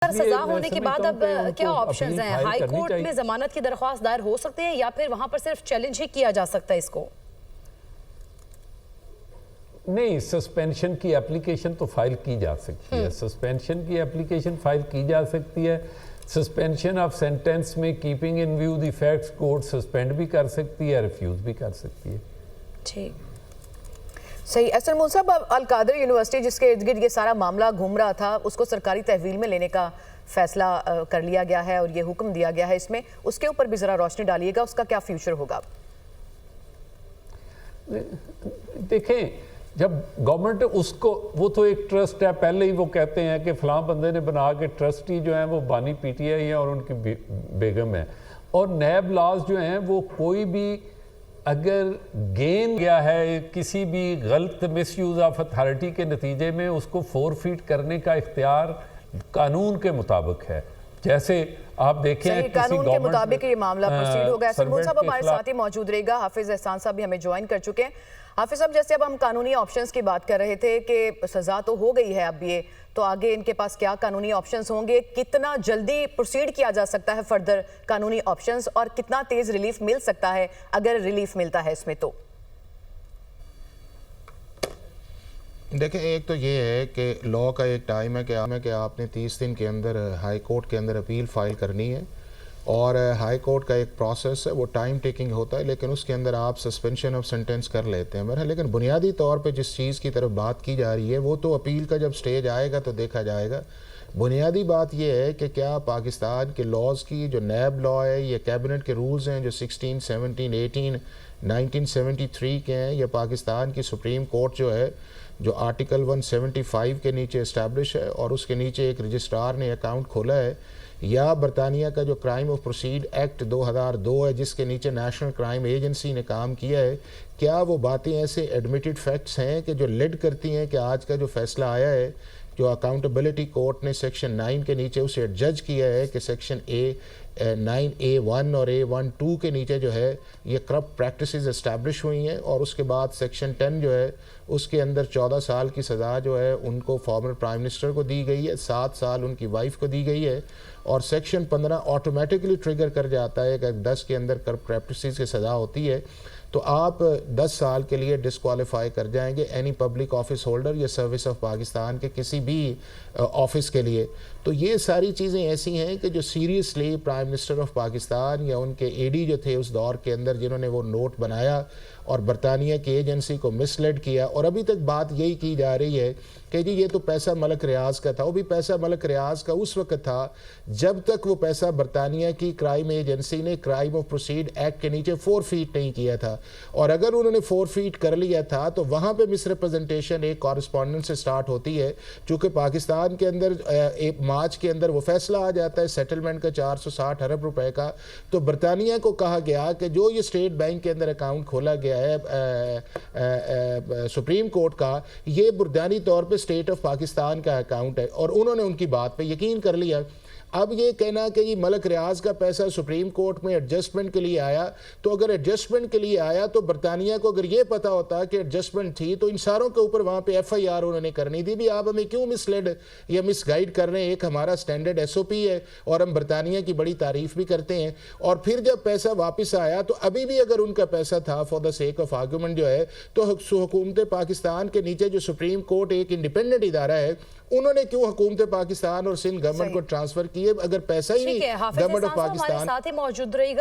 सजा होने के बाद अब क्या ऑप्शंस हैं? हाई कोर्ट में जमानत की दरख्वास्त दायर हो सकते हैं या फिर वहां पर सिर्फ चैलेंज ही किया जा सकता है इसको? नहीं, सस्पेंशन की एप्लीकेशन तो फाइल की जा सकती है। सस्पेंशन की एप्लीकेशन फाइल की जा सकती है। सस्पेंशन ऑफ सेंटेंस में keeping in view the facts court suspend भी कर सकती है, रिफ्यूज भी कर सकती है। ठीक, सही। एहसन मूसा साहब, अल कादर यूनिवर्सिटी जिसके इर्द गिर्द ये सारा मामला घूम रहा था, उसको सरकारी तहवील में लेने का फैसला कर लिया गया है और ये हुक्म दिया गया है इसमें, उसके ऊपर भी जरा रोशनी डालिएगा, उसका क्या फ्यूचर होगा? देखें, जब गवर्नमेंट उसको, वो तो एक ट्रस्ट है, पहले ही वो कहते हैं कि फलां बंदे ने बना के ट्रस्टी जो है वो बानी पीटीआई है और उनकी बेगम है। और नैब लॉज जो हैं वो कोई भी अगर गेन गया है किसी भी गलत मिसयूज ऑफ अथॉरिटी के नतीजे में, उसको फोरफीट करने का इख्तियार कानून के मुताबिक है। जैसे आप देखें कानून के मुताबिक ये मामला प्रोसीड होगा। एहसन साहब हमारे साथ ही मौजूद रहेगा, हाफिज एहसान साहब भी हमें ज्वाइन कर चुके हैं। हाफिज साहब, जैसे अब हम कानूनी ऑप्शंस की बात कर रहे थे कि सजा तो हो गई है अब ये, तो आगे इनके पास क्या कानूनी ऑप्शंस होंगे, कितना जल्दी प्रोसीड किया जा सकता है फर्दर कानूनी ऑप्शंस, और कितना तेज रिलीफ मिल सकता है अगर रिलीफ मिलता है इसमें? तो देखें, एक तो ये है कि लॉ का एक टाइम है कि आपने 30 दिन के अंदर हाई कोर्ट के अंदर अपील फाइल करनी है, और हाई कोर्ट का एक प्रोसेस है, वो टाइम टेकिंग होता है, लेकिन उसके अंदर आप सस्पेंशन ऑफ सेंटेंस कर लेते हैं मेरा। लेकिन बुनियादी तौर पे जिस चीज़ की तरफ बात की जा रही है वो तो अपील का जब स्टेज आएगा तो देखा जाएगा। बुनियादी बात यह है कि क्या पाकिस्तान के लॉज की जो नैब लॉ है, ये कैबिनेट के रूल्स हैं जो 16, 17, 18, 1973 के हैं, या पाकिस्तान की सुप्रीम कोर्ट जो है जो आर्टिकल 175 के नीचे इस्टेब्लिश है और उसके नीचे एक रजिस्ट्रार ने अकाउंट खोला है, या बरतानिया का जो क्राइम ऑफ प्रोसीड एक्ट 2002 है जिसके नीचे नेशनल क्राइम एजेंसी ने काम किया है, क्या वो बातें ऐसे एडमिटेड फैक्ट्स हैं कि जो लीड करती हैं कि आज का जो फैसला आया है, जो अकाउंटेबिलिटी कोर्ट ने सेक्शन 9 के नीचे उसे जज किया है कि सेक्शन 9A1 और A12 के नीचे जो है ये करप्ट प्रैक्टिसेस एस्टैब्लिश हुई हैं, और उसके बाद सेक्शन 10 जो है उसके अंदर 14 साल की सज़ा जो है उनको फॉर्मर प्राइम मिनिस्टर को दी गई है, 7 साल उनकी वाइफ को दी गई है, और सेक्शन 15 ऑटोमेटिकली ट्रिगर कर जाता है कि 10 के अंदर करप्ट प्रैक्टिसेस की सज़ा होती है तो आप 10 साल के लिए डिस्क्वालीफाई कर जाएंगे एनी पब्लिक ऑफिस होल्डर या सर्विस ऑफ पाकिस्तान के किसी भी ऑफिस के लिए। तो ये सारी चीज़ें ऐसी हैं कि जो seriously prime minister of Pakistan या उनके एडी जो थे उस दौर के अंदर, जिन्होंने वो नोट बनाया और बरतानिया की एजेंसी को मिसलेड किया, और अभी तक बात यही की जा रही है कि जी ये तो पैसा मलक रियाज का था। वो भी पैसा मलक रियाज का उस वक्त था जब तक वो पैसा बरतानिया की क्राइम एजेंसी ने क्राइम ऑफ प्रोसीड एक्ट के नीचे फोरफीट नहीं किया था, और अगर उन्होंने फोरफीट कर लिया था तो वहाँ पे मिसरिप्रेजेंटेशन एक कॉरेस्पॉन्डेंस से स्टार्ट होती है। चूँकि पाकिस्तान के अंदर एक मार्च के अंदर वो फैसला आ जाता है सेटलमेंट का 460 अरब रुपए का, तो बरतानिया को कहा गया कि जो ये स्टेट बैंक के अंदर अकाउंट खोला गया है सुप्रीम कोर्ट का, ये बुनियादी तौर पे स्टेट ऑफ पाकिस्तान का अकाउंट है, और उन्होंने उनकी बात पे यकीन कर लिया। अब ये कहना कि ये मलक रियाज का पैसा सुप्रीम कोर्ट में एडजस्टमेंट के लिए आया, तो अगर एडजस्टमेंट के लिए आया तो बरतानिया को अगर ये पता होता कि एडजस्टमेंट थी तो इन सारों के ऊपर वहाँ पे FIR उन्होंने करनी थी भी आप हमें क्यों मिसलेड या मिसगाइड कर रहे हैं। एक हमारा स्टैंडर्ड SOP है और हम बरतानिया की बड़ी तारीफ भी करते हैं, और फिर जब पैसा वापस आया तो अभी भी अगर उनका पैसा था for the sake of argument जो है, तो हुकूमत पाकिस्तान के नीचे जो सुप्रीम कोर्ट एक इंडिपेंडेंट इदारा है, उन्होंने क्यों हुकूमत पाकिस्तान और सिंध गवर्नमेंट को ट्रांसफर किए अगर पैसा ही नहीं गवर्नमेंट ऑफ पाकिस्तान। साथ ही मौजूद रहेगा।